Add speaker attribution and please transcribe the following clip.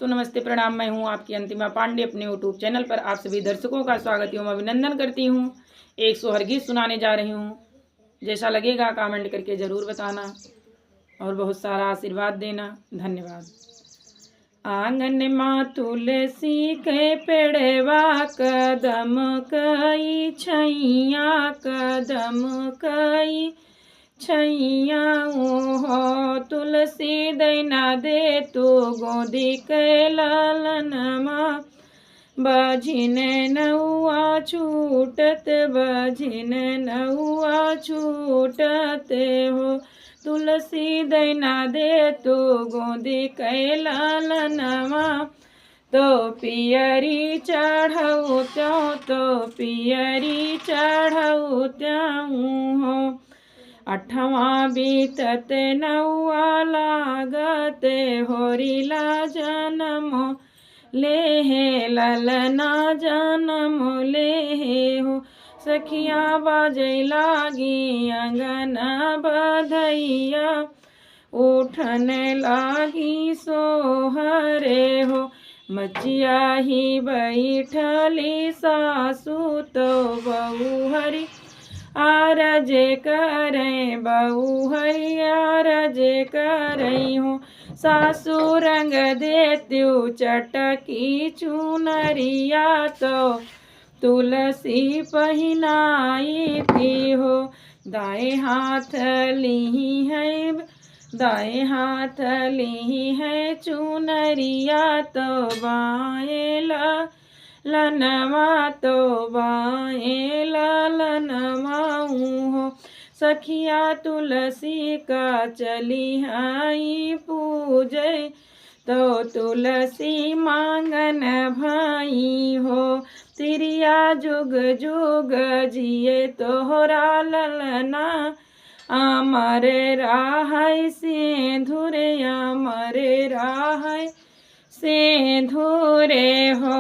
Speaker 1: दोस्तों नमस्ते प्रणाम। मैं हूं आपकी अंतिमा पांडे। अपने यूट्यूब चैनल पर आप सभी दर्शकों का स्वागत एवं अभिनंदन करती हूं। एक सोहर गीत सुनाने जा रही हूं। जैसा लगेगा कमेंट करके ज़रूर बताना और बहुत सारा आशीर्वाद देना। धन्यवाद। आंगन माँ तुलसी के पेड़वा कदम कई छैया कदम कई छैया हो तुलसी दैना दे तू गोदी के लालनमा बजिन नौआ छूटत बजिन नौआ छूटत हो तुलसी दैना दे तू गोदी के लालनमा तो पियरी चढ़ऊ त्यों तो पियरी चढ़ऊ त्यों हो अठवां बीतत नौआ लागते होरिला जन्म ले ललना जन्म ले हो सखिया बाजे लागी अंगन बधैया उठन लागी सोहरे हो मचिया ही बैठली सासू तो बहू हरी आरज करें बहू हरी आरज करई हूँ सासू रंग देत्यू चटकी चुनरिया तो तुलसी पहनाई थी हो दाएं हाथ ली है दाएं हाथ ली है चुनरिया तो बाएं लनवा तो बाएं लनवा हो सखिया तुलसी का चली आई पूजे तो तुलसी मांगन भाई हो तिरिया जुग जुग जिए तोहरा ललना अमर राह सिंधुरे अमर राह सिंधुरे हो।